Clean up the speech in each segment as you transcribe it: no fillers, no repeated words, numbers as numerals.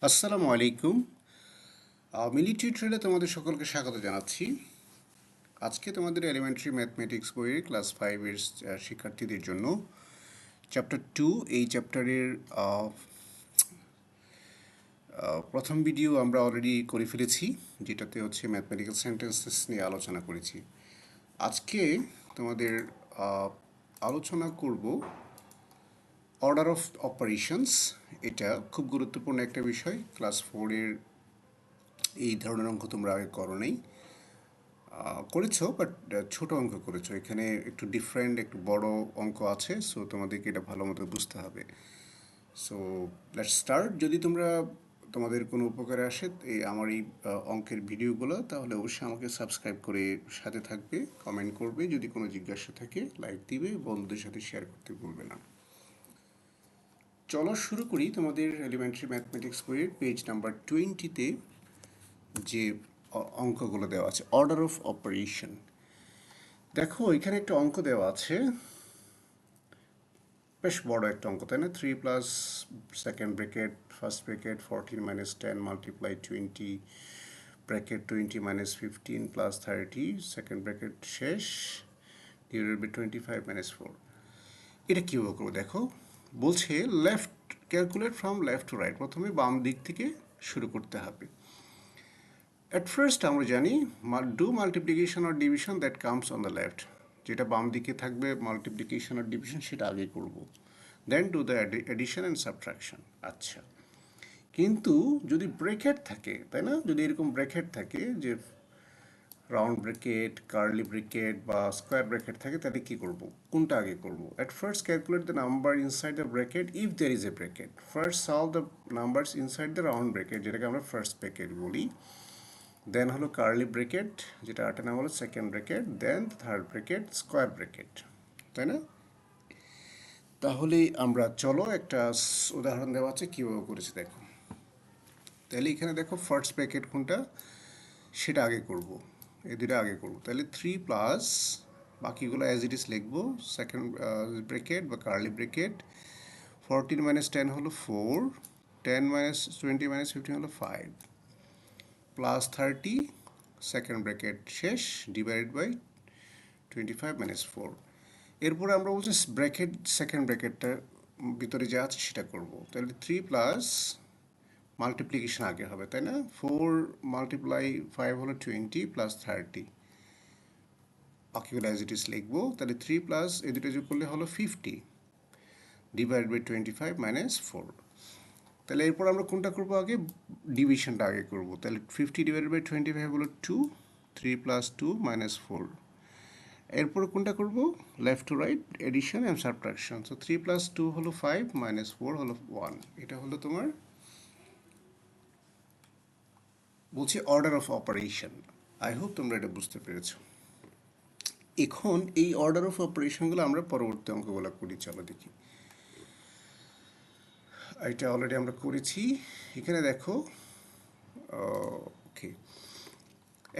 আসসালামু আলাইকুম। মিলি টিউটোরিয়ালে তোমাদের সকলকে স্বাগত জানাচ্ছি। আজকে তোমাদের এলিমেন্টারি ম্যাথমেটিক্স বইয়ের ক্লাস 5-এর শিক্ষার্থীদের জন্য চ্যাপ্টার 2, এই চ্যাপ্টারের প্রথম ভিডিও আমরা অলরেডি করে ফেলেছি, যেটাতে হচ্ছে ম্যাথমেটিক্যাল সেন্টেন্সেস নিয়ে আলোচনা করেছি। আজকে তোমাদের আলোচনা করব অর্ডার অফ অপারেশনস। এটা খুব গুরুত্বপূর্ণ একটা বিষয়। ক্লাস 4-এর এই ধরনের অঙ্ক তোমরা আগে করো নাই, করেছো, বাট ছোট অঙ্ক করেছো। এখানে একটু ডিফারেন্ট, একটু বড় অঙ্ক আছে, সো তোমাদেরকে এটা ভালো মতো বুঝতে হবে। So let's start. যদি তোমরা তোমাদের কোনো উপকারে আসে এই আমার এই অঙ্কের ভিডিওগুলো, তাহলে অবশ্যই আমাকে সাবস্ক্রাইব করে সাথে থাকবে, কমেন্ট করবে, যদি কোনো জিজ্ঞাসা থাকে লাইক দিবে, বন্ধুদের সাথে শেয়ার করতে ভুলবে না। চলো শুরু করি। তোমাদের এলিমেন্টারি ম্যাথমেটিক্স বইয়ের পেজ নাম্বার 20-তে যে অঙ্কগুলো দেওয়া আছে, অর্ডার অফ অপারেশন। দেখো এখানে একটা অঙ্ক দেওয়া আছে, বেশ বড় একটা অঙ্ক, তাই না? 3 plus second bracket first bracket 14 minus 10 multiply 20 bracket 20 minus 15 plus 30 second bracket শেষ ডিভাইডেড বাই 25 মাইনাস 4। এটা কীভাবে করবো দেখো। বলছে left, calculate from left to right. প্রথমে বাম দিক থেকে শুরু করতে হবে। অ্যাট ফার্স্ট আমরা জানি do multiplication or division that comes on the left. যেটা বাম দিকে থাকবে মাল্টিপ্লিকেশন আর ডিভিশন, সেটা আগে করব। Then do the addition and subtraction. আচ্ছা, কিন্তু যদি ব্রেকেট থাকে, তাই না? যদি এরকম ব্রেকেট থাকে, যে রাউন্ড ব্রেকেট, কার্লি ব্রেকেট বা স্কোয়ার ব্রেকেট থাকে, তাহলে কী করব? কোনটা আগে করব? At first calculate the number inside the bracket if there is a bracket. First solve the numbers inside the round bracket, যেটাকে আমরা ফার্স্ট ব্রেকেট বলি। দেন হলো কার্লি ব্রেকেট, যেটা 8 নাম হলো সেকেন্ড ব্রেকেট। দেন থার্ড ব্রেকেট, স্কোয়ার ব্রেকেট, তাই না? তাহলে আমরা চলো একটা উদাহরণ দেওয়া আছে কীভাবে করেছে দেখো। তাহলে এখানে দেখো ফার্স্ট ব্রেকেট কোনটা, সেটা আগে করব, এই দুটো আগে করব। তাহলে 3 প্লাস, বাকিগুলো অ্যাজ ইট ইজ লিখবো, সেকেন্ড ব্রেকেট বা কার্লি ব্রেকেট। 14 মাইনাস 10 হলো 4, 10 মাইনাস 20 মাইনাস 15 হলো 5, প্লাস 30 সেকেন্ড ব্র্যাকেট শেষ ডিভাইডেড বাই 25 মাইনাস 4। এরপরে আমরা বলছি ব্র্যাকেট, সেকেন্ড ব্র্যাকেটটার ভিতরে যা আছে সেটা করব। তাহলে 3 প্লাস মাল্টিপ্লিকেশন আগে হবে, তাই না? 4 মাল্টিপ্লাই 5 হলো 20 প্লাস 30, বাকিগুলো অ্যাজ ইট ইজ লিখবো। তাহলে 3 প্লাস এই দুটো যোগ করলে হলো 50 ডিভাইড বাই 25 মাইনাস 4। তাহলে এরপর আমরা কোনটা করবো আগে? ডিভিশনটা আগে করব। তাহলে 50 ডিভাইডেড বাই 25 হলো 2, 3 প্লাস 2 মাইনাস 4। এরপর কোনটা করব? Left to right, addition and subtraction. So 3 plus 2 হলো 5 মাইনাস 4 হলো 1। এটা হলো তোমার বলছি order of operation. I hope তোমরা এটা বুঝতে পেরেছো। এখন এই অর্ডার অফ অপারেশনগুলো আমরা পরবর্তী অঙ্কগুলো করি, চলো দেখি। এটা অলরেডি আমরা করেছি। এখানে দেখো, ওকে,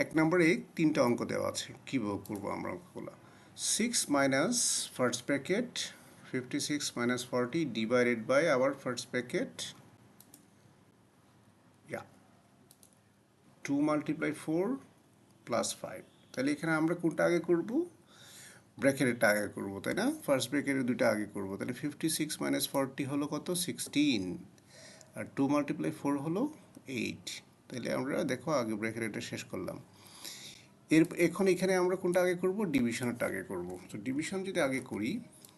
1 নম্বরে 3টা অঙ্ক দেওয়া আছে, কীভাবে করবো আমরা অঙ্কগুলো। 6 minus first bracket 56 minus 40 divided by আবার first bracket, yeah, 2 multiply 4 plus 5। তাহলে এখানে আমরা কোনটা আগে করব? ব্র্যাকেটেরটা আগে করব, তাই না? ফার্স্ট ব্র্যাকেটের দুটো আগে করব। তাহলে 56 মাইনাস 40 হলো কত? 16, আর 2 মাল্টিপ্লাই 4 হলো 8। তাহলে আমরা দেখো আগে ব্র্যাকেটটা শেষ করলাম। এখন এখানে আমরা কোনটা আগে করব? ডিভিশনটা আগে করব। তো ডিভিশন যদি আগে করি,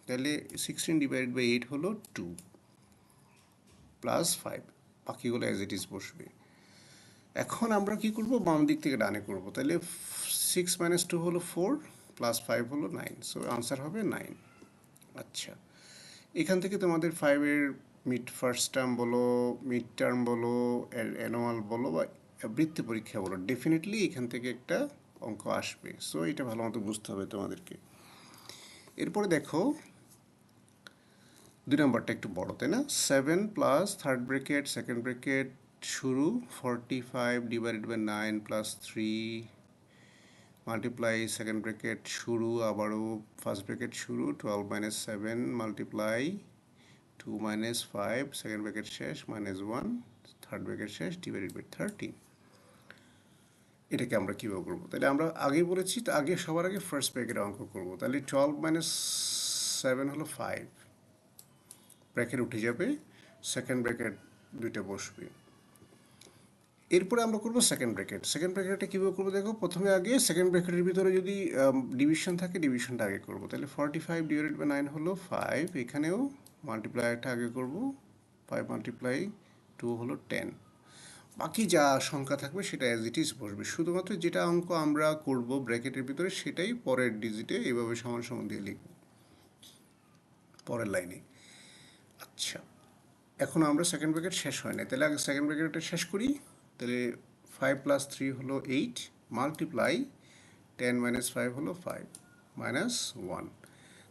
তাহলে 16 ডিভাইডেড বাই 8 হলো 2 প্লাস 5, বাকিগুলো অ্যাজ ইট ইজ বসবে। এখন আমরা কি করব? বাম দিক থেকে ডানে করব। তাহলে 6 মাইনাস 2 হলো 4, প্লাস 5 হলো 9, সো আনসার হবে 9। আচ্ছা, এখান থেকে তোমাদের 5-এর মিড ফার্স্ট টার্ম বলো, মিড টার্ম বলো, অ্যানুয়াল বলো বা বৃত্তি পরীক্ষা বলো, ডেফিনেটলি এখান থেকে একটা অঙ্ক আসবে। সো এটা ভালো মতো বুঝতে হবে তোমাদেরকে। এরপরে দেখো 2 নম্বরটা একটু বড়, তাই না? 7 plus third bracket second bracket শুরু 45 divided by 9 plus 3 multiply second bracket শুরু আবারও ফার্স্ট ব্র্যাকেট শুরু 12 minus 7 multiply 2 minus 5 second bracket শেষ minus 1 থার্ড ব্র্যাকেট শেষ ডিভাইডেড বাই 13। এটাকে আমরা কীভাবে করবো? তাহলে আমরা আগেই বলেছি, তো আগে সবার আগে ফার্স্ট ব্র্যাকেটের অঙ্ক করবো। তাহলে 12 minus 7 হলো 5, ব্র্যাকেট উঠে যাবে, সেকেন্ড ব্র্যাকেট দুইটা বসবে। এরপরে আমরা করবো সেকেন্ড ব্র্যাকেট। সেকেন্ড ব্র্যাকেটটা কীভাবে করবো দেখো, প্রথমে আগে সেকেন্ড ব্র্যাকেটের ভিতরে যদি ডিভিশন থাকে ডিভিশনটা আগে করবো। তাহলে 45 ডিভাইডেড বাই 9 হলো 5, এখানেও মাল্টিপ্লাইটা আগে করবো, 5 মাল্টিপ্লাই 2 হলো 10। বাকি যা সংখ্যা থাকবে সেটা অ্যাজ ইট ইজ বসবে, শুধুমাত্র যেটা অঙ্ক আমরা করব ব্র্যাকেটের ভিতরে সেটাই পরের ডিজিটে এইভাবে সমান সমান দিয়ে লিখব পরের লাইনে। আচ্ছা, এখন আমরা সেকেন্ড ব্র্যাকেট শেষ হয় না, তাহলে আগে সেকেন্ড ব্র্যাকেটটা শেষ করি। তাহলে 5 প্লাস 3 হলো 8 মাল্টিপ্লাই 10 মাইনাস 5 হলো 5 মাইনাস 1।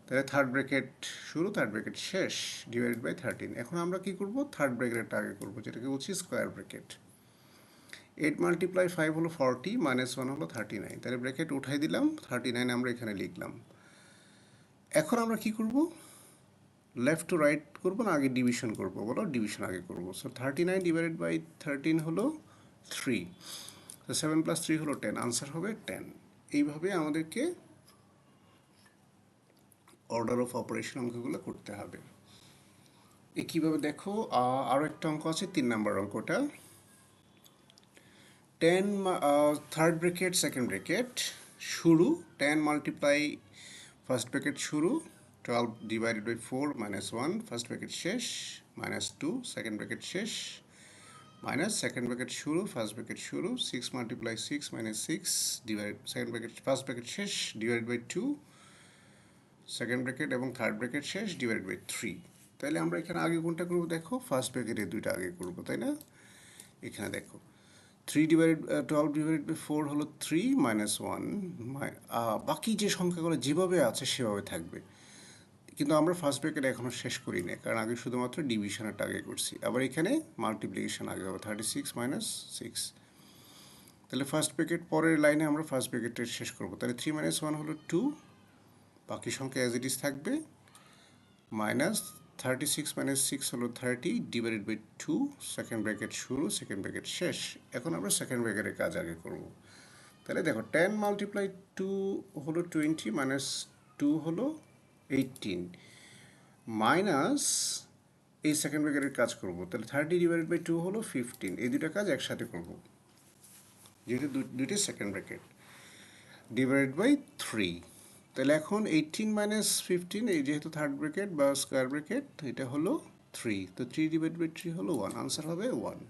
তাহলে থার্ড ব্র্যাকেট শুরু, থার্ড ব্র্যাকেট শেষ ডিভাইডেড বাই 13। এখন আমরা কি করব, থার্ড ব্র্যাকেটটা আগে করব, যেটাকে বলছি স্কোয়ার ব্র্যাকেট। 8 মাল্টিপ্লাই 5 হলো 40 মাইনাস 1 হলো 39। তাহলে ব্র্যাকেট উঠাই দিলাম, 39 আমরা এখানে লিখলাম। এখন আমরা কি করব, লেফট টু রাইট করবো না আগে ডিভিশন করব? বলো, ডিভিশন আগে করব। সো 39 ডিভাইডেড বাই 13 হলো 3, তো 7 প্লাস 3 হলো 10, আনসার হবে 10। এইভাবে আমাদেরকে অর্ডার অফ অপারেশন অঙ্কগুলো করতে হবে। এ কীভাবে দেখো, আরও একটা অঙ্ক আছে 3 নাম্বার অঙ্কটা। 10 থার্ড ব্র্যাকেট সেকেন্ড ব্র্যাকেট শুরু, 10 মাল্টিপ্লাই ফার্স্ট ব্র্যাকেট শুরু 12 divided by 4 minus 1, first bracket শেষ মাইনাস 2 সেকেন্ড ব্র্যাকেট শেষ মাইনাস সেকেন্ড ব্র্যাকেট শুরু ফার্স্ট ব্র্যাকেট শুরু 6 multiply 6 minus 6 divide second bracket first bracket শেষ ডিভাইড বাই 2 সেকেন্ড ব্র্যাকেট এবং third bracket শেষ divide by 3। তাহলে আমরা এখানে আগে কোনটা করবো দেখো, ফার্স্ট ব্র্যাকেটে দুইটা আগে করবো, তাই না? এখানে দেখো 3 ডিভাইডেড 12 ডিভাইডেড বাই 4 হলো 3 মাইনাস 1, বাকি যে সংখ্যাগুলো যেভাবে আছে সেভাবে থাকবে, কিন্তু আমরা ফার্স্ট ব্র্যাকেট এখনও শেষ করি না, কারণ আগে শুধুমাত্র ডিভিশনটা আগে করছি। আবার এখানে মাল্টিপ্লিকেশন আগে হবে, 36 মাইনাস 6। তাহলে ফার্স্ট ব্র্যাকেট পরের লাইনে আমরা ফার্স্ট ব্র্যাকেটটা শেষ করবো। তাহলে 3 মাইনাস 1 হলো 2, বাকি সংখ্যা অ্যাজ ইট ইজ থাকবে, মাইনাস 36 মাইনাস 6 হলো 30 ডিভাইডেড বাই 2 সেকেন্ড ব্র্যাকেট শুরু সেকেন্ড ব্র্যাকেট শেষ। এখন আমরা সেকেন্ড ব্র্যাকেটের কাজ আগে করব। তাহলে দেখো 10 মাল্টিপ্লাই 2 হলো 20 মাইনাস 2 হলো 18 মাইনাস এই সেকেন্ড ব্র্যাকেটের কাজ করব। তাহলে 30 ডিভাইডেড বাই 2 হলো 15, এই দুটো কাজ একসাথে করব যেহেতু দুইটি সেকেন্ড ব্র্যাকেট ডিভাইডেড বাই 3। তাহলে এখন 18 মাইনাস 15, এই যেহেতু থার্ড ব্র্যাকেট বা স্কোয়ার ব্র্যাকেট, এটা হলো 3, তো 3 ডিভাইড বাই 3 হলো 1, আনসার হবে 1।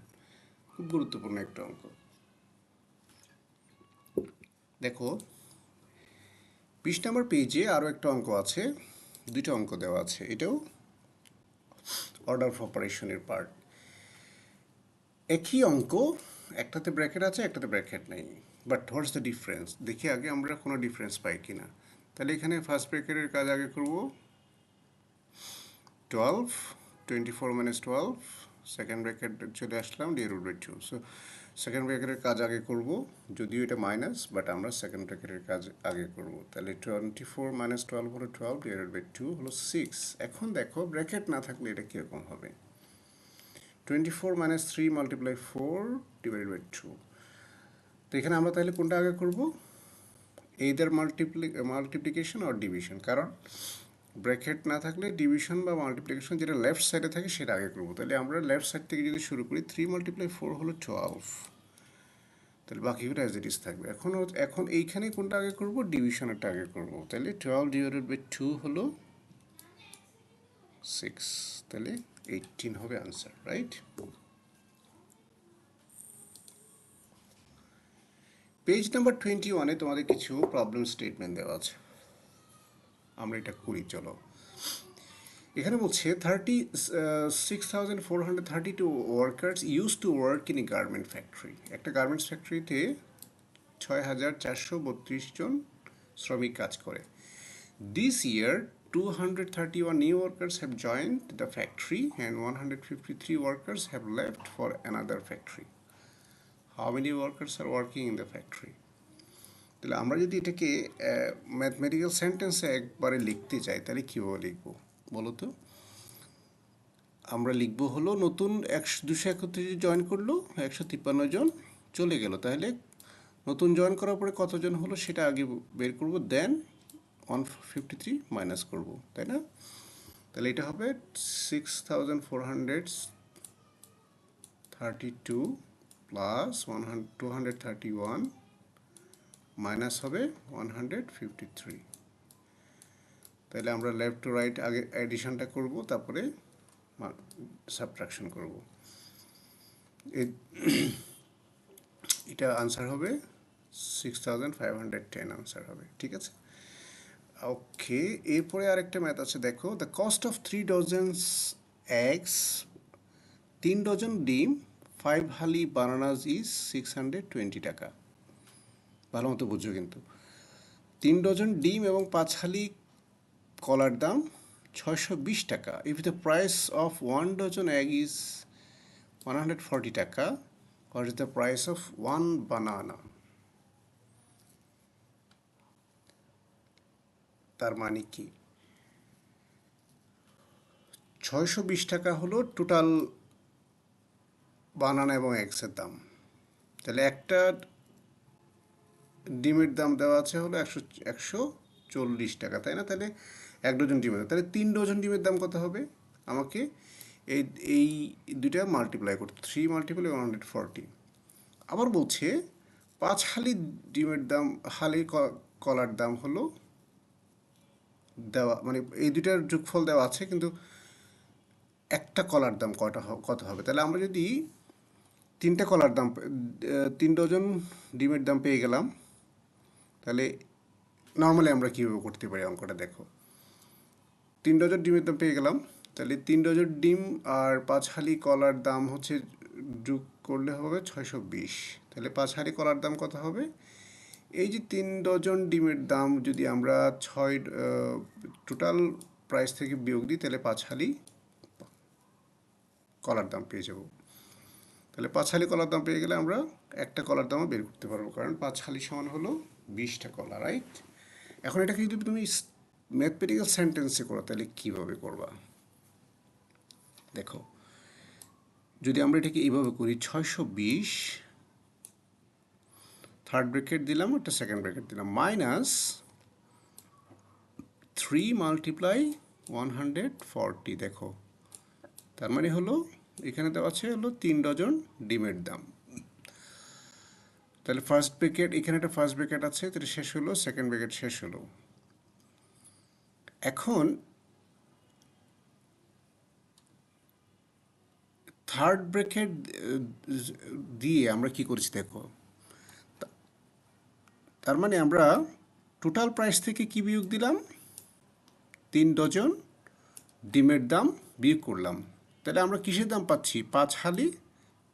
খুব গুরুত্বপূর্ণ একটা অঙ্ক। দেখো 20 নম্বর পেজে আরও একটা অঙ্ক আছে, দুইটা অঙ্ক দেওয়া আছে, এটাও অর্ডার অফ অপারেশনের পার্ট। একই অঙ্ক, একটাতে ব্র্যাকেট আছে একটাতে ব্র্যাকেট নেই, বাট হোয়াটস দ্য ডিফারেন্স দেখি আগে আমরা কোনো ডিফারেন্স পাই কিনা। তাহলে এখানে ফার্স্ট ব্র্যাকেটের কাজ আগে করব, 12 24 মাইনাস 12 সেকেন্ড ব্র্যাকেট চলে আসলাম ডিভাইডেড বাই 2। সো সেকেন্ড ব্র্যাকেটের কাজ আগে করব, যদিও এটা মাইনাস, বাট আমরা সেকেন্ড ব্র্যাকেটের কাজ আগে করব। তাহলে 24 মাইনাস 12 হলো 12 ডিভাইডেড বাই 2 হলো 6। এখন দেখো ব্র্যাকেট না থাকলে এটা কীরকম হবে, 24 মাইনাস 3 মাল্টিপ্লাই 4 ডিভাইডেড বাই 2। তো এখানে আমরা তাহলে কোনটা আগে করব, এইদার মাল্টিপ্লিকেশন আর ডিভিশন, কারণ ব্র্যাকেট না থাকলে ডিভিশন বা মাল্টিপ্লিকেশন যেটা লেফট সাইডে থাকে সেটা আগে করবো। তাহলে আমরা লেফট সাইড থেকে যদি শুরু করি, 3 মাল্টিপ্লাই 4 হলো 12, তাহলে বাকিগুলো অ্যাজ ইট ইজ থাকবে। এখন এইখানে কোনটা আগে করব, ডিভিশনেরটা আগে করব। তাহলে 12 ডিভাইডেড বাই 2 হলো 6, তাহলে 18 হবে আনসার, রাইট? পেজ নাম্বার 21-এ তোমাদের কিছু প্রবলেম স্টেটমেন্ট দেওয়া আছে, আমরা এটা করি চলো। এখানে বলছে 36,432 workers use to work in a garment factory. একটা গার্মেন্টস ফ্যাক্টরিতে 6,432 জন শ্রমিক কাজ করে। This year 231 new workers have joined the factory and 153 workers have left for another factory. How many workers are working in the factory? তাহলে আমরা যদি এটাকে mathematical সেন্টেন্সে একবারে লিখতে চাই তাহলে কীভাবে লিখবো বলো তো? আমরা লিখব হলো নতুন 231 জয়েন করলো, 153 জন চলে গেল। তাহলে নতুন জয়েন করার পরে কতজন হলো সেটা আগে বের করব, দেন 153 মাইনাস করব, তাই না? তাহলে এটা হবে 6432 প্লাস 231 মাইনাস হবে 153। তাহলে আমরা লেফট টু রাইট আগে অ্যাডিশনটা করব, তারপরে সাবট্রাকশন করব। এটা আনসার হবে 6510 আনসার হবে, ঠিক আছে? ওকে, এরপরে আরেকটা ম্যাথ আছে, দেখো। The cost of 3 dozens eggs, 3 dozen ডিম, 5 হালি বানানাস ইজ 620 টাকা। ভালো মতো বুঝছো কিন্তু। 3 ডজন ডিম এবং 5 হালি কলার দাম 620 টাকা। If the price of 1 dozen egg is 140 টাকা, what is the price of 1 বানানা? তার মানে কি, 620 টাকা হলো টোটাল বানানা এবং এগসের দাম। তাহলে একটা ডিমের দাম দেওয়া আছে হলো 140 টাকা, তাই না? তাহলে 1 ডজন ডিমের, তাহলে 3 ডজন ডিমের দাম কত হবে? আমাকে এই এই দুইটা মাল্টিপ্লাই করতে, 3 মাল্টিপ্লাই 140। আবার বলছে 5 হালি ডিমের দাম, হালি কলার দাম হলো দেওয়া, মানে এই দুইটার যোগফল দেওয়া আছে, কিন্তু একটা কলার দাম কত হবে? তাহলে আমরা যদি 3টা কলার দাম, 3 ডজন ডিমের দাম পেয়ে গেলাম, তাহলে নর্মালি আমরা কীভাবে করতে পারি অঙ্কটা, দেখো। 3 ডজন ডিমের দাম পেয়ে গেলাম, তাহলে 3 ডজন ডিম আর 5 হালি কলার দাম হচ্ছে যোগ করলে হবে 620। তাহলে 5 হালি কলার দাম কত হবে? এই যে 3 ডজন ডিমের দাম যদি আমরা টোটাল প্রাইস থেকে বিয়োগ দিই, তাহলে 5 হালি কলার দাম পেয়ে যাব। তাহলে 5 হালি কলার দাম পেয়ে গেলে আমরা একটা কলার দামও বের করতে পারবো, কারণ 5 হালি সমান হলো 20টা কলা, রাইট? এখন এটাকে যদি তুমি ম্যাথমেটিক্যাল সেন্টেন্সে করো, তাহলে কীভাবে করবা? দেখো, যদি আমরা এটাকে এইভাবে করি, 620, থার্ড ব্র্যাকেট দিলাম, একটা সেকেন্ড ব্র্যাকেট দিলাম, মাইনাস 3 মাল্টিপ্লাই 140। দেখো, তার মানে হলো এখানে দেওয়া আছে হলো 3 ডজন ডিমের দাম। তাহলে ফার্স্ট ব্র্যাকেট, এখানে একটা ফার্স্ট ব্র্যাকেট আছে, তাহলে শেষ হলো, সেকেন্ড ব্র্যাকেট শেষ হলো। এখন থার্ড ব্র্যাকেট দিয়ে আমরা কি করেছি দেখো, তার মানে আমরা টোটাল প্রাইস থেকে কি বিয়োগ দিলাম? 3 ডজন ডিমের দাম বিয়োগ করলাম। তাহলে আমরা কিসের দাম পাচ্ছি? 5 হালি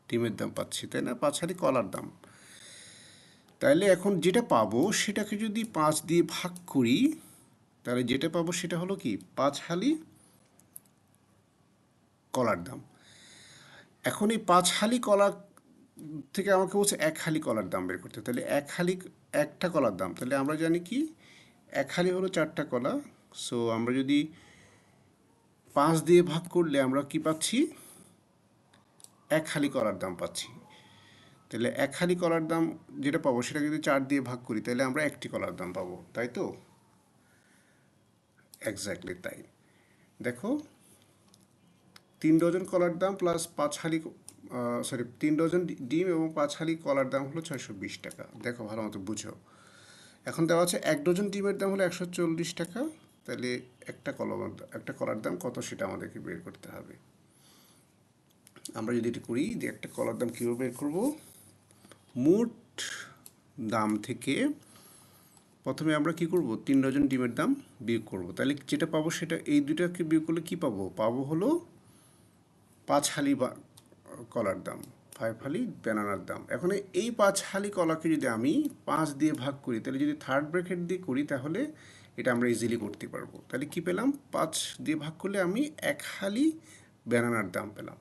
ডিমের দাম পাচ্ছি, তাই না? 5 হালি কলার দাম। তাহলে এখন যেটা পাবো সেটাকে যদি 5 দিয়ে ভাগ করি, তাহলে যেটা পাবো সেটা হলো কি, 5 হালি কলার দাম। এখন এই 5 হালি কলা থেকে আমাকে বলছে 1 হালি কলার দাম বের করতে। তাহলে একটা কলার দাম, তাহলে আমরা জানি কি 1 হালি হলো 4টা কলা। সো আমরা যদি 5 দিয়ে ভাগ করলে আমরা কি পাচ্ছি? 1 হালি কলার দাম পাচ্ছি। তাহলে 1 হালি কলার দাম যেটা পাবো সেটা যদি 4 দিয়ে ভাগ করি, তাহলে আমরা একটি কলার দাম পাবো, তাই তো? এক্স্যাক্টলি তাই। দেখো, 3 ডজন কলার দাম প্লাস 5 হালি, 3 ডজন ডিম এবং 5 হালি কলার দাম হলো 620 টাকা। দেখো, ভালো মতো বুঝো। এখন দেওয়া আছে 1 ডজন ডিমের দাম হলো 140 টাকা। তাহলে একটা কলার দাম কত সেটা আমাদেরকে বের করতে হবে। আমরা যদি এটি করি, যে একটা কলার দাম কীভাবে বের করব, মোট দাম থেকে প্রথমে আমরা কি করব, 3 ডজন ডিমের দাম বিয়োগ করব। তাহলে যেটা পাবো সেটা, এই দুটাকে বিয়োগ করলে কি পাবো? পাবো হলো 5 হালি কলার দাম, 5 হালি ব্যানানার দাম। এখন এই 5 হালি কলাকে যদি আমি 5 দিয়ে ভাগ করি, তাহলে যদি থার্ড ব্র্যাকেট দিয়ে করি, তাহলে এটা আমরা ইজিলি করতে পারবো। তাহলে কি পেলাম? 5 দিয়ে ভাগ করলে আমি 1 হালি ব্যানানার দাম পেলাম।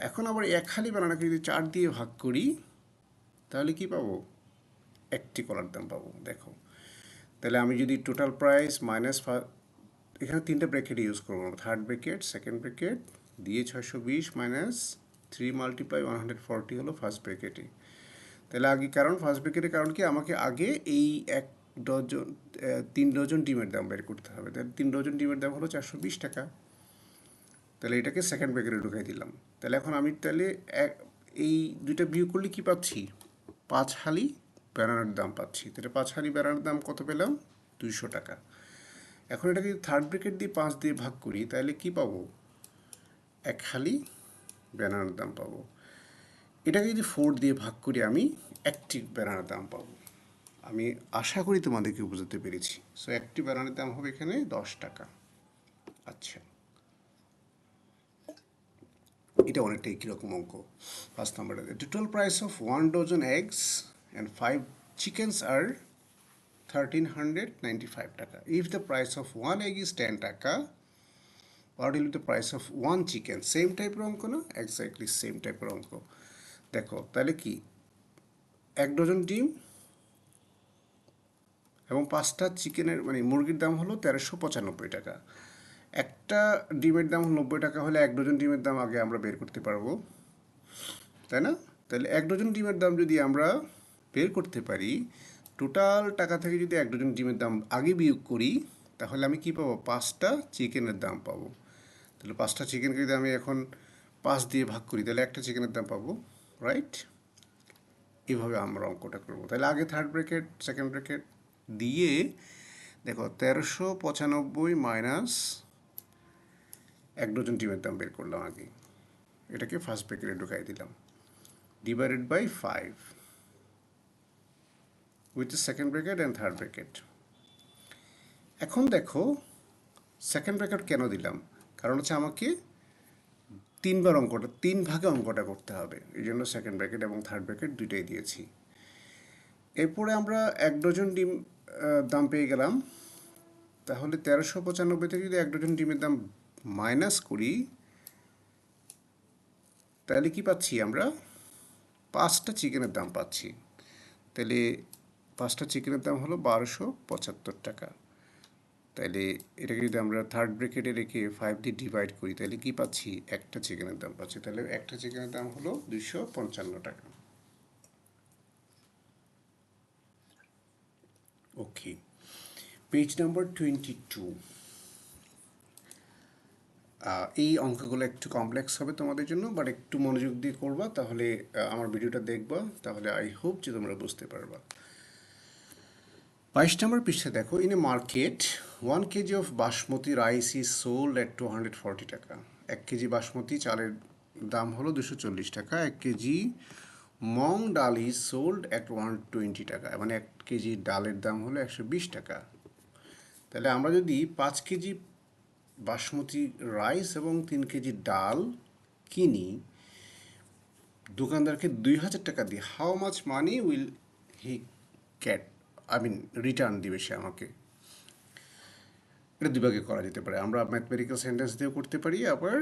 এখন আবার 1 হালি ব্যানানাকে যদি 4 দিয়ে ভাগ করি, তাহলে কি পাবো? একটি কলার দাম পাবো। দেখো, তাহলে আমি যদি টোটাল প্রাইস মাইনাস, এখানে 3টা ব্র্যাকেট ইউজ করবো, থার্ড ব্র্যাকেট, সেকেন্ড ব্র্যাকেট, দিয়ে 620 মাইনাস 3 মাল্টিপ্লাই 140 হলো ফার্স্ট ব্র্যাকেটে। তাহলে আগে কারণ ফার্স্ট ব্র্যাকেটের কারণ কি, আমাকে আগে এই 3 ডজন ডিমের দাম বের করতে হবে। তাহলে 3 ডজন ডিমের দাম হলো 420 টাকা। তাহলে এটাকে সেকেন্ড ব্র্যাকেটে ঢুকাই দিলাম। তাহলে এখন আমি তাহলে এই দুইটা বিয়োগ করলে কি পাচ্ছি, 5 হালি বেড়ানোর দাম পাচ্ছি। তাহলে 5 হালি বেড়ানোর দাম কত পেলাম, 200 টাকা। এখন এটাকে যদি থার্ড ব্র্যাকেট দিয়ে 5 দিয়ে ভাগ করি তাহলে কি পাবো, 1 হালি বেড়ানোর দাম পাবো। এটাকে যদি 4 দিয়ে ভাগ করি আমি একটি বেড়ানোর দাম পাবো। আমি আশা করি তোমাদেরকে বোঝাতে পেরেছি। সো একটি বেড়ানোর দাম হবে এখানে 10 টাকা। আচ্ছা, এটা অনেকটাই কীরকম অঙ্ক। ফার্স্ট নাম্বারটা, total price of 1 dozen eggs and 5 chickens are 1395 taka. If the price of 1 egg is 10 টাকা, what will be the price of 1 chicken? Same টাইপের অঙ্ক না? এক্স্যাক্টলি সেম টাইপের অঙ্ক। দেখো তাহলে কি, 1 ডজন ডিম এবং 5টা চিকেনের মানে মুরগির দাম হলো 1395 টাকা। একটা ডিমের দাম 90 টাকা হলে 1 ডজন ডিমের দাম আগে আমরা বের করতে পারবো, তাই না? তাহলে 1 ডজন ডিমের দাম যদি আমরা বের করতে পারি, টোটাল টাকা থেকে যদি 1 ডজন ডিমের দাম আগে বিয়োগ করি তাহলে আমি কি পাবো, 5টা চিকেনের দাম পাবো। তাহলে 5টা চিকেনকে যদি আমি এখন 5 দিয়ে ভাগ করি তাহলে একটা চিকেনের দাম পাবো, রাইট? এইভাবে আমরা অঙ্কটা করবো। তাহলে আগে থার্ড ব্র্যাকেট সেকেন্ড ব্র্যাকেট দিয়ে দেখো 1395 মাইনাস 1 ডজন ডিমের দাম বের করলাম আগে, এটাকে ফার্স্ট ব্র্যাকেটে ঢুকাই দিলাম, divided by 5 with second bracket and third bracket. এখন দেখো সেকেন্ড ব্র্যাকেট কেন দিলাম, কারণ হচ্ছে আমাকে 3 ভাগে অঙ্কটা করতে হবে, এই জন্য সেকেন্ড ব্র্যাকেট এবং থার্ড ব্র্যাকেট দুইটাই দিয়েছি। এরপরে আমরা 1 ডজন ডিম দাম পেয়ে গেলাম। তাহলে 1395 থেকে যদি 1 ডজন ডিমের দাম মাইনাস করি তাহলে কি পাচ্ছি আমরা, 5টা চিকেনের দাম পাচ্ছি। তাহলে 5টা চিকেনের দাম হলো 1275 টাকা। তাহলে এটাকে যদি আমরা থার্ড ব্র্যাকেটে রেখে 5 দিয়ে ডিভাইড করি তাহলে কি পাচ্ছি, একটা চিকেনের দাম পাচ্ছি। তাহলে একটা চিকেনের দাম হলো 255 টাকা। ওকে, পেজ নাম্বার 22। এই অঙ্কগুলো একটু কমপ্লেক্স হবে তোমাদের জন্য, বাট একটু মনোযোগ দিয়ে করবা, তাহলে আমার ভিডিওটা দেখবা, তাহলে আই হোপ যে তোমরা বুঝতে পারবা। 22 নম্বর পৃষ্ঠা দেখো, in a market 1 KG of basmati rice is sold at 240 taka. 1 KG basmati চালের দাম হলো 240 টাকা। 1 কেজি মং ডাল ইজ সোল্ড এট 120 টাকা, মানে 1 কেজি ডালের দাম হলো 120 টাকা। তাহলে আমরা যদি 5 কেজি বাসমতি রাইস এবং 3 কেজি ডাল কিনি দোকানদারকে 2000 টাকা দিয়ে, how much money will he get, return দিবে সে আমাকে। এটা দুভাগে করা যেতে পারে, আমরা ম্যাথমেটিক্যাল সেন্টেন্স দিয়েও করতে পারি, আবার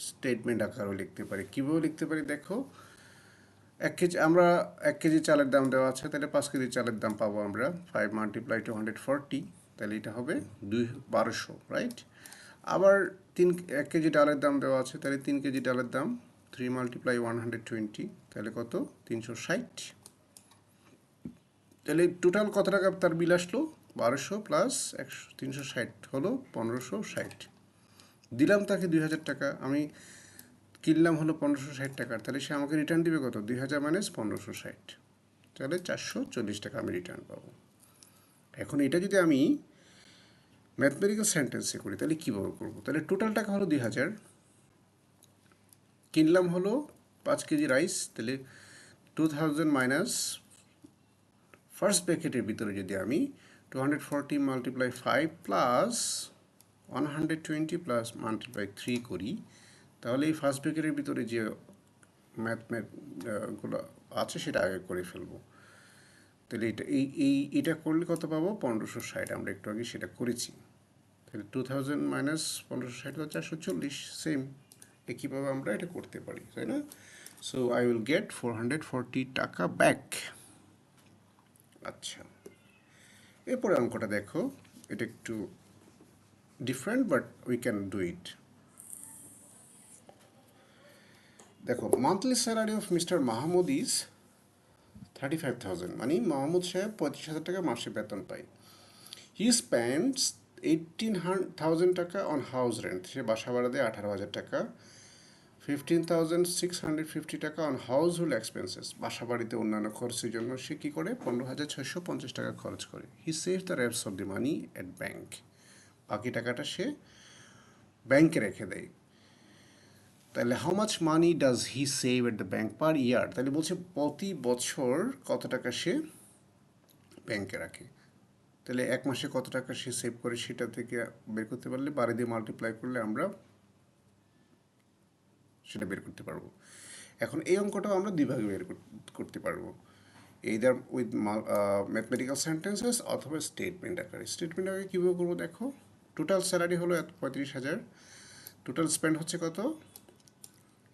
স্টেটমেন্ট আকারেও লিখতে পারি। কীভাবে লিখতে পারি দেখো, 1 কেজি চালের দাম দেওয়া আছে, তাহলে 5 কেজি চালের দাম পাবো আমরা 5 মাল্টিপ্লাই 240, তাহলে এটা হবে 1200, রাইট? আবার 1 কেজি ডালের দাম দেওয়া আছে, তাহলে 3 কেজি ডালের দাম 3 মাল্টিপ্লাই 120, তাহলে কত, 360। তাহলে টোটাল কত টাকা তার বিল আসলো, 1200 প্লাস 360 হলো 1560। দিলাম তাকে 2000 টাকা, আমি কিনলাম হলো 1560 টাকার, তাহলে সে আমাকে রিটার্ন দিবে কত, 2000 মাইনাস 1560, তাহলে 440 টাকা আমি রিটার্ন পাবো। এখন এটা যদি আমি ম্যাথমেটিক্যাল সেন্টেন্সে করি তাহলে কীভাবে করবো, তাহলে টোটাল টাকা হলো 2000, কিনলাম হলো 5 কেজি রাইস, তাহলে 2000 মাইনাস ফার্স্ট ব্র্যাকেটের ভিতরে যদি আমি 240 মাল্টিপ্লাই 5 প্লাস 120 প্লাস মাল্টিপ্লাই 3 করি, তাহলে এই ফার্স্ট ব্র্যাকেটের ভিতরে যে গুলো আছে সেটা আগে করে ফেলবো। তাহলে এটা করলে কত পাবো, 1560, আমরা একটু আগে সেটা করেছি। তাহলে 2000 মাইনাস 1560 তো 440, সেম একইভাবে আমরা এটা করতে পারি, তাই না? সো আই উইল গেট 440 টাকা ব্যাক। আচ্ছা, এরপরে অঙ্কটা দেখো, এটা একটু different but we can do it. দেখো monthly salary of mister Mahmud is 35,000, মানে মোহাম্মদ সাহেব 35,000 টাকা মাসে বেতন পায়। হি স্পেন্ডস 18,000 টাকা অন হাউস রেন্ট, সে বাসা ভাড়া দেয় 18,000 টাকা। 15,650 টাকা অন হাউস হোল্ড এক্সপেন্সেস, বাসা বাড়িতে অন্যান্য খরচের জন্য সে কী করে 15,650 টাকা খরচ করে। He save the rest of the money at bank, বাকি টাকাটা সে ব্যাংকে রেখে দেয়। তাহলে how much money does he save at the bank per year, তাহলে বলছে প্রতি বছর কত টাকা সে ব্যাংকে রাখে। তাহলে এক মাসে কত টাকা সে সেভ করে সেটা থেকে বের করতে পারলে 12 দিয়ে মাল্টিপ্লাই করলে আমরা সেটা বের করতে পারবো। এখন এই অঙ্কটাও আমরা দুইভাগে বের করতে পারবো, এইদার উইথ ম্যাথমেটিক্যাল সেন্টেন্সেস অথবা স্টেটমেন্ট আকারে। স্টেটমেন্ট আকারে কীভাবে করবো দেখো, টোটাল স্যালারি হলো 35,000, টোটাল স্পেন্ড হচ্ছে কত,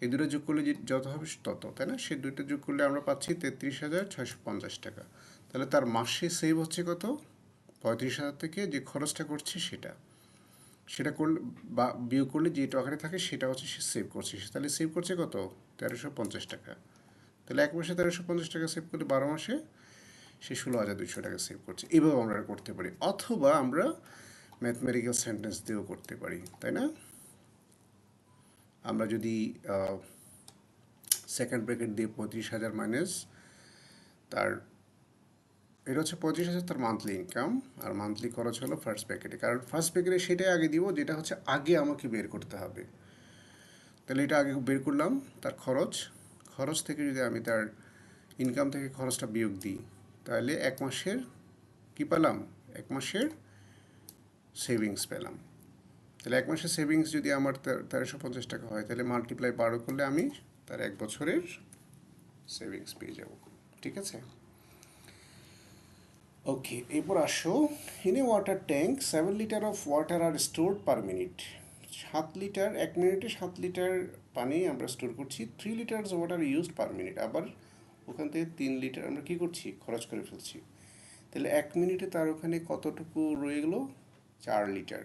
এই দুটো যোগ করলে যত হবে তত, তাই না? সে দুটো যোগ করলে আমরা পাচ্ছি 33,650 টাকা। তাহলে তার মাসে সেভ হচ্ছে কত, 35,000 থেকে যে খরচটা করছে সেটা, সেটা করলে বা বিয়োগ করলে যে টাকাটা থাকে সেটা হচ্ছে সে সেভ করছে। তাহলে সেভ করছে কত, 1350 টাকা। তাহলে এক মাসে 1350 টাকা সেভ করলে 12 মাসে সে 16,200 টাকা সেভ করছে। এইভাবে আমরা করতে পারি, অথবা আমরা ম্যাথমেটিক্যাল সেন্টেন্স দিয়েও করতে পারি, তাই না? আমরা যদি সেকেন্ড ব্র্যাকেট দিয়ে 35,000 মাইনাস তার, এটা হচ্ছে 35,000 তার মান্থলি ইনকাম, আর মান্থলি খরচ হলো ফার্স্ট ব্র্যাকেটে, কারণ ফার্স্ট ব্র্যাকেটে সেটাই আগে দিব যেটা হচ্ছে আগে আমাকে বের করতে হবে। তাহলে এটা আগে বের করলাম তার খরচ, খরচ থেকে যদি আমি তার ইনকাম থেকে খরচটা বিয়োগ দিই তাহলে এক মাসের কী পেলাম, এক মাসের সেভিংস পেলাম। তাহলে এক মাসের সেভিংস যদি আমার 1350 টাকা হয় তাহলে মাল্টিপ্লাই 12 করলে আমি তার এক বছরের সেভিংস পেয়ে যাব। ঠিক আছে, ওকে। এরপর আসো, in a water tank 7 litre of water are stored per minute, 7 litre, এক মিনিটে 7 লিটার পানি আমরা স্টোর করছি। 3 litres water used per minute, আবার ওখান থেকে 3 লিটার আমরা কী করছি, খরচ করে ফেলছি। তাহলে এক মিনিটে তার ওখানে কতটুকু রয়ে গেলো, 4 litre.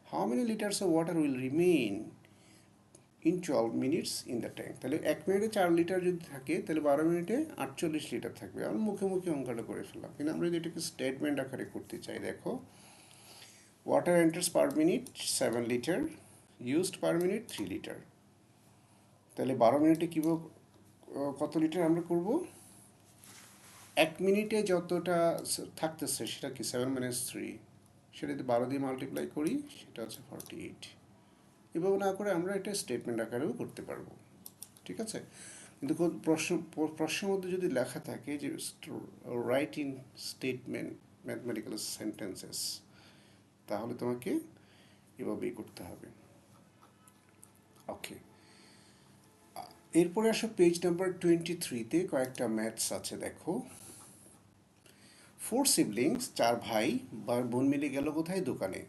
How many litres of water will remain in 12 minutes in the tank, তাহলে এক মিনিটে 4 লিটার যদি থাকে তাহলে 12 মিনিটে 48 লিটার থাকবে। আমরা মুখে মুখে অঙ্কটা করে ফেললাম, কিন্তু আমরা যদি এটাকে স্টেটমেন্ট আকারে করতে চাই, দেখো ওয়াটার এন্টার্স পার minute 7 litre, used per minute 3 litre. তাহলে 12 মিনিটে কীভাবে কত লিটার আমরা করব, এক মিনিটে যতটা থাকতেছে সেটা কি 7 মাইনাস 3, সেটা যদি 12 দিয়ে মাল্টিপ্লাই করি সেটা হচ্ছে 48। এভাবে না করে আমরা এটা স্টেটমেন্ট আকারেও করতে পারবো। ঠিক আছে, কিন্তু প্রশ্নের মধ্যে যদি লেখা থাকে যে right in statement mathematical sentences, তাহলে তোমাকে এভাবেই করতে হবে। ওকে, এরপরে আসো পেজ নাম্বার 23-তে কয়েকটা ম্যাথস আছে। দেখো, 4 সিবলিংস, 4 ভাই বা বোন মিলে গেল কোথায়, দোকানে।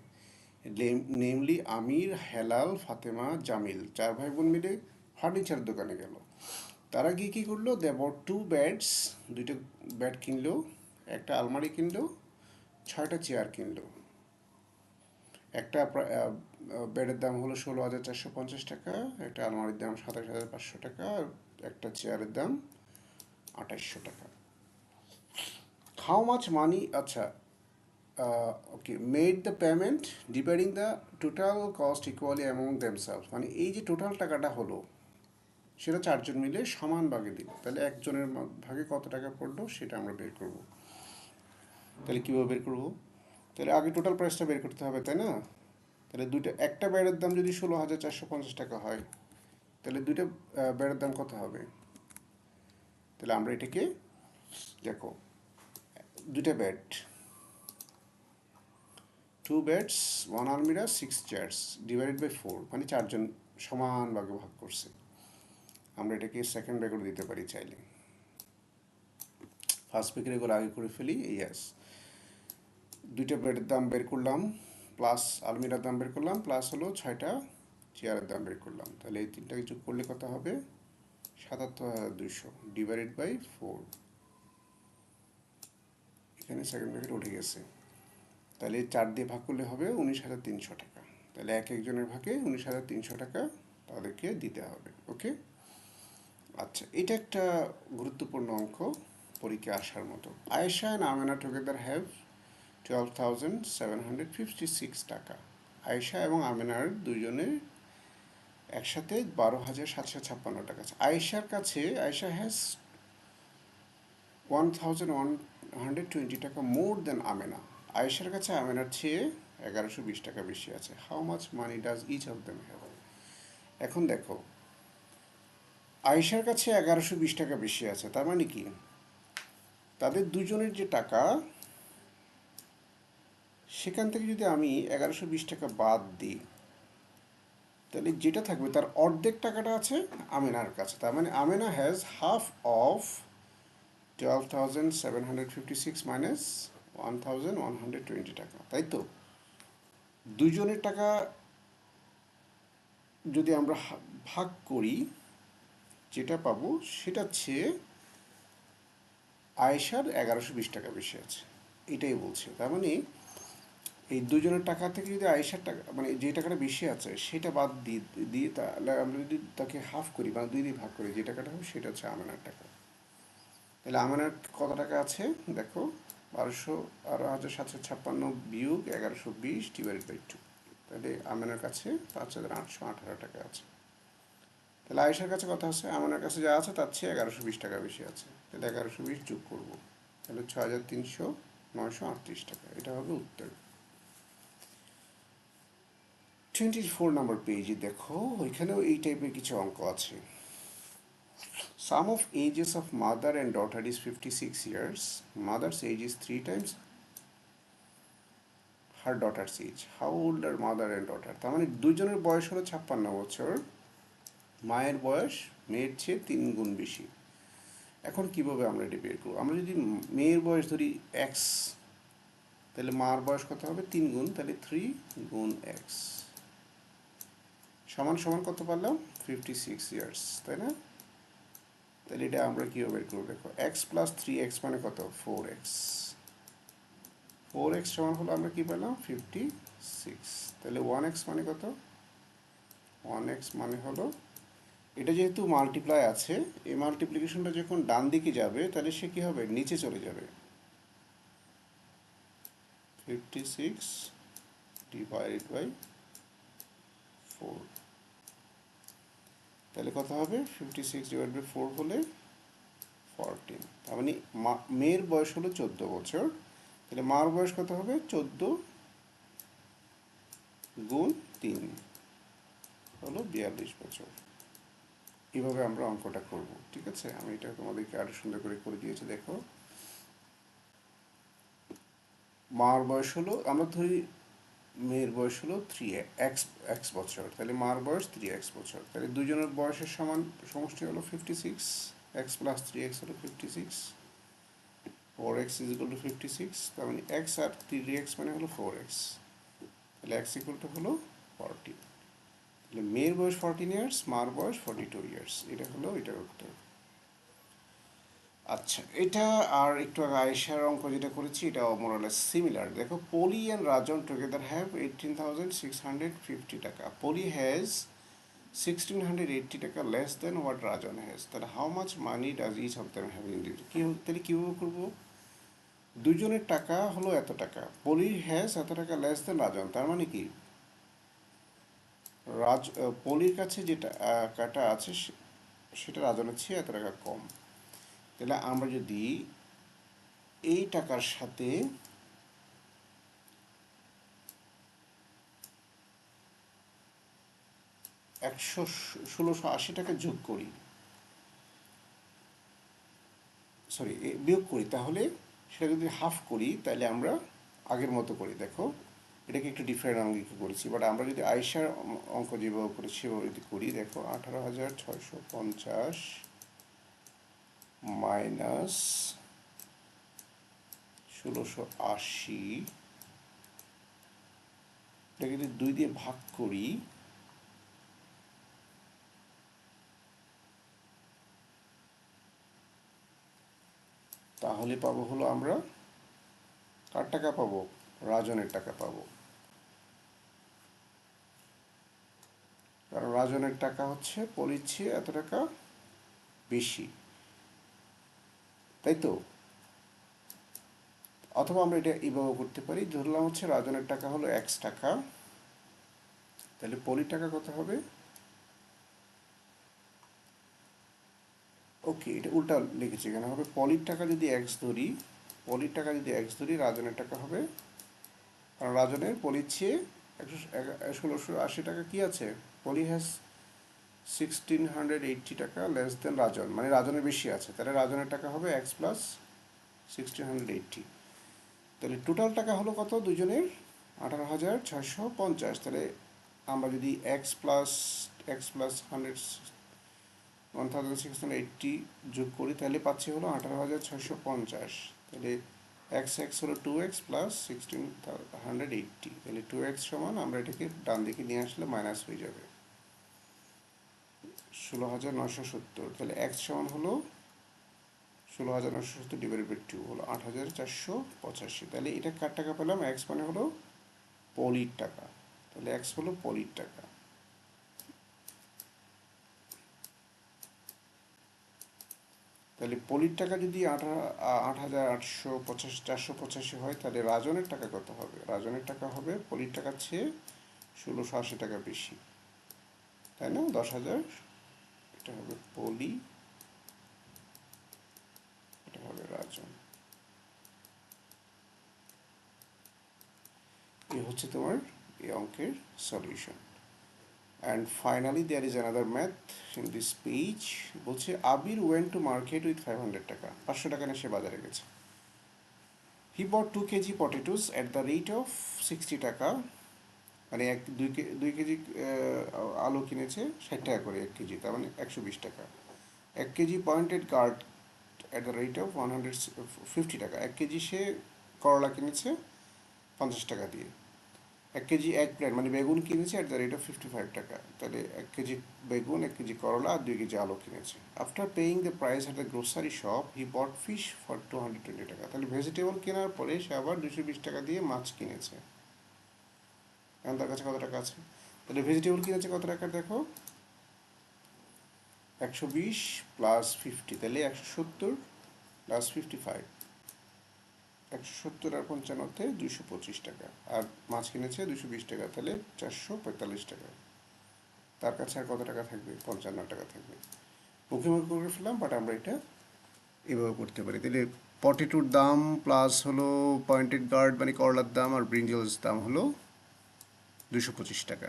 নেমলি আমির, হেলাল, ফাতেমা, জামিল, 4 ভাই বোন মিলে ফার্নিচার দোকানে গেল। তারা গিয়ে কী করলো, দে বট 2 বেডস, 2টা বেড কিনলো, একটা আলমারি কিনলো, 6টা চেয়ার কিনলো। একটা বেডের দাম হলো 16,450 টাকা, একটা আলমারির দাম 27,500 টাকা, একটা চেয়ারের দাম 2,800 টাকা। হাউ মাচ মানি, আচ্ছা, okay, made the payment dividing the total cost equally among themselves, মানে এই যে টোটাল টাকাটা হলো সেটা 4 জন মিলে সমান ভাগে দিল। তাহলে একজনের ভাগে কত টাকা পড়লো সেটা আমরা বের করব। তাহলে কীভাবে বের করব, তাহলে আগে টোটাল প্রাইসটা বের করতে হবে, তাই না? তাহলে একটা বেডের দাম যদি 16,450 টাকা হয় তাহলে দুইটা বেডের দাম কত হবে। তাহলে আমরা এটাকে দেখো, দুইটা বেড, 2 বেডস 1 আলমিরা 6 চেয়ার্স ডিভাইডেড বাই 4, মানে 4 জন সমান ভাগে ভাগ করছে। আমরা এটাকে সেকেন্ড ব্র্যাকেট দিতে পারি চাইলে, ফার্স্ট ব্র্যাকেট এগুলো আগে করে ফেলি। ইয়াস, দুইটা বেডের দাম বের করলাম, প্লাস আলমিরার দাম বের করলাম, প্লাস হলো 6টা চেয়ারের দাম বের করলাম। তাহলে এই তিনটাকে যোগ করলে কত হবে, 77,200 ডিভাইডেড বাই 4, এখানে সেকেন্ড ব্র্যাকেট উঠে গেছে। তাহলে 4 দিয়ে ভাগ করলে হবে 19,300 টাকা। তাহলে এক একজনের ভাগে 19,300 টাকা তাদেরকে দিতে হবে। ওকে, আচ্ছা, এটা একটা গুরুত্বপূর্ণ অঙ্ক, পরীক্ষায় আসার মতো। Ayesha and Amena together have 12,756 টাকা। আয়েশা এবং আমেনার দুজনের একসাথে 12,756 টাকা আছে। আয়েশা হ্যাজ 1,120 টাকা মোর দেন আমেনা। আয়েশার কাছে আমেনার চেয়ে 1120 টাকা বেশি আছে। How much money does each of them have? এখন দেখো, আয়েশার কাছে 1120 টাকা বেশি আছে, তার মানে কি তাদের দুজনের যে টাকা, সেখান থেকে যদি আমি 1120 টাকা বাদ দিই, তাহলে যেটা থাকবে তার অর্ধেক টাকাটা আছে আমেনার কাছে। তার মানে Amena has half of 12,756 minus 1,120 টাকা, তাই তো? দুজনের টাকা যদি আমরা ভাগ করি, যেটা পাবো সেটা হচ্ছে আয়েশার 1120 টাকা বেশি আছে, এটাই বলছে। তার মানে এই দুজনের টাকা থেকে যদি আয়েশার টাকা, মানে যে টাকাটা বেশি আছে সেটা বাদ দিয়ে তাহলে আমরা যদি তাকে হাফ করি বা দুই দিয়ে ভাগ করি, যে টাকাটা হবে সেটা হচ্ছে আমেনার টাকা। তাহলে আমেনার কত টাকা আছে দেখো, 12,756 বিয়োগ 1120 ডিভাইডেড বাই 2, তাহলে আমেনার কাছে 5,818 টাকা আছে। তাহলে আয়েশার কাছে কত আছে? আমেনার কাছে যা আছে তার চেয়ে 1120 টাকা বেশি আছে, তাহলে 1120 যোগ করবো, তাহলে 6,300,938 টাকা, এটা হবে উত্তর। 24 নম্বর পেজে দেখো, ওইখানেও এই টাইপের কিছু অঙ্ক আছে। Sum of ages of mother and daughter is 56 years. Mother's age is 3 times her daughter's age. How old are mother and daughter? তার মানে দুজনের বয়স হলো 56 বছর, মায়ের বয়স মেয়ের চেয়ে 3 গুণ বেশি। এখন কিভাবে আমরা এটি বের করবো? আমরা যদি মেয়ের বয়স ধরি এক্স, তাহলে মার বয়স কত হবে? 3 গুণ, তাহলে 3 গুণ x সমান সমান কত পারলাম? 56 ইয়ার্স, তাই না? তাহলে এটা আমরা কীভাবে বের করবো? দেখো, এক্স প্লাস 3x মানে কত? 4x। 4x সমান হলো আমরা কী পেলাম? 56। তাহলে 1x মানে কত? 1x মানে হলো, এটা যেহেতু মাল্টিপ্লাই আছে, এই মাল্টিপ্লিকেশনটা যখন ডান দিকে যাবে তাহলে সে কী হবে? নিচে চলে যাবে। 56 ডিভাইডেড বাই 4, তাহলে কত হবে? 56 ডিভাইড বাই 4 হলে 14। তার মানে মেয়ের বয়স হলো 14 বছর, তাহলে মার বয়স কত হবে? 14 গুণ 3 হলো 42 বছর। এইভাবে আমরা অঙ্কটা করব, ঠিক আছে? আমি এটা তোমাদেরকে আরো সুন্দর করে করে দিয়েছি। দেখো, মার বয়স হলো, আমরা ধরি মেয়ের বয়স হলো 3x বছর, তাহলে মার বয়স 3x বছর, তাহলে দুজনের বয়সের সমান সমষ্টি হলো 56। এক্স প্লাস 3x হলো 56, 4x ইজ ইকুয়াল টু 56, তার মানে এক্স আর 3x মানে হলো 4x, তাহলে এক্স ইকুয়াল টু হলো 14। তাহলে মেয়ের বয়স 14 ইয়ার্স, মার বয়স 42 ইয়ার্স, এটা হলো এটার উত্তর। আচ্ছা, এটা আর একটু আগে আয়েশার অঙ্ক যেটা করেছি এটা মোরালেস সিমিলার। দেখো, Polly and Rajan together have 18,650 taka. Polly has 1,680 taka less than what Rajan has, তাহলে how much money does each of them have individual? তাহলে কীভাবে করবো? দুজনের টাকা হলো এত টাকা, পলি হ্যাজ এত টাকা লেস দেন রাজন, তার মানে কি পলির কাছে যে টাকাটা আছে সেটা রাজনের চেয়ে এত টাকা কম। তাহলে আমরা যদি এই টাকার সাথে 1,680 টাকা যোগ করি, সরি বিয়োগ করি, তাহলে সেটা যদি হাফ করি তাহলে আমরা আগের মতো করি। দেখো, এটাকে একটু ডিফারেন্ট অঙ্কে করেছি, বাট আমরা যদি আয়েশার অঙ্ক যেভাবে করেছি সেভাবে যদি করি, দেখো 18,650 মাইনাস 1,680, এটাকে যদি 2 দিয়ে ভাগ করি, তাহলে পাবো হলো আমরা কার টাকা পাবো? রাজনের টাকা পাবো। কারণ রাজনের টাকা হচ্ছে পলির চেয়ে এত টাকা বেশি, তাই তো? অথবা আমরা এটা এইভাবে করতে পারি, ধরলাম হচ্ছে রাজনের টাকা হলো এক্স টাকা, তাহলে পলির টাকা কত হবে? ওকে, এটা উল্টা লিখেছি, এখানে হবে পলির টাকা যদি এক্স ধরি, পলির টাকা যদি এক্স ধরি, রাজনের টাকা হবে, কারণ রাজনের পলির চেয়ে 1680 টাকা কি আছে, পলি হ্যাজ 1680 টাকা লেস দেন রাজন, মানে রাজনের বেশি আছে, তাহলে রাজনের টাকা হবে এক্স প্লাস 1680। তাহলে টোটাল টাকা হলো কত দুজনের? 18,650। তাহলে আমরা যদি এক্স প্লাস 1680 যোগ করি, তাহলে পাচ্ছি হলো 18,650। তাহলে এক্স এক্স হলো 2x প্লাস 1680, তাহলে 2x সমান, আমরা এটাকে ডান দিকে নিয়ে আসলে মাইনাস হয়ে যাবে 16,970। তাহলে এক্স সমান হলো 16,970 ডিভাইডেড বাই 2 হলো 8,485। তাহলে এটা কার টাকা পেলাম? এক্স মানে হলো পলির টাকা, তাহলে এক্স হলো পলির টাকা। তাহলে পলির টাকা যদি 8,885 হয়, তাহলে রাজনের টাকা কত হবে? রাজনের টাকা হবে পলির টাকার চেয়ে 1680 টাকা বেশি, তাই না? 10,000। এটা হবে পলি, এটা হবে রাজন। এই হচ্ছে তোমার এই অঙ্কের solution. And finally there is another math in this page, বলছে আবির went to market with 500 টাকা, 500 টাকা নিয়ে সে বাজারে গেছে। He bought 2 kg potatoes at the rate of 60 টাকা, মানে 2 কেজি আলু কিনেছে 60 টাকা করে 1 কেজি, তার মানে 120 টাকা। 1 KG pointed gourd at the rate of 150 টাকা, 1 কেজি সে করলা কিনেছে 50 টাকা দিয়ে। 1 কেজি এক প্লেট মানে বেগুন কিনেছে অ্যাট দ্য রেট অফ 55 টাকা, তাহলে 1 কেজি বেগুন, 1 কেজি করলা আর 2 কেজি আলু কিনেছে। After paying the price at the grocery shop he bought fish for 220 টাকা। তাহলে ভেজিটেবল কেনার পরে সে আবার 220 টাকা দিয়ে মাছ কিনেছে। এখন তার কাছে কত টাকা আছে? তাহলে ভেজিটেবল কিনেছে কত টাকার, দেখো 120 প্লাস 50, তাহলে 170 প্লাস 55, 170 আর 55-তে 225 টাকা, আর মাছ কিনেছে 220 টাকা, তাহলে 445 টাকা। তার কাছে আর কত টাকা থাকবে? 55 টাকা থাকবে। মুখে মুখে করে ফেললাম, বাট আমরা এটা এভাবে করতে পারি। তাহলে পটেটোর দাম প্লাস হলো পয়েন্টেড গার্ড মানে করলার দাম আর ব্রিঞ্জলস দাম হলো 225 টাকা,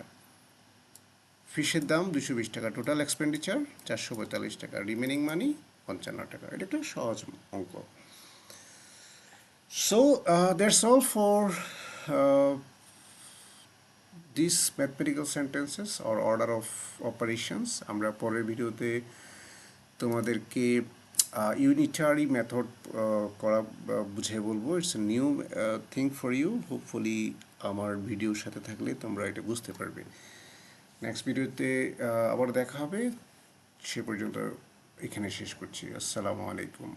ফিশের দাম 220 টাকা, টোটাল এক্সপেন্ডিচার 445 টাকা, রিমেনিং মানি 55 টাকা। এটা একটা সহজ অঙ্ক। So that's all for this mathematical sentences or order of operations. আমরা পরের ভিডিওতে তোমাদেরকে ইউনিটারি মেথড করা বুঝিয়ে বলবো। It's a new thing for you. Hopefully আমার ভিডিওর সাথে থাকলে তোমরা এটা বুঝতে পারবে। নেক্সট ভিডিওতে আবার দেখা হবে, সে পর্যন্ত এখানে শেষ করছি। আসসালামু আলাইকুম।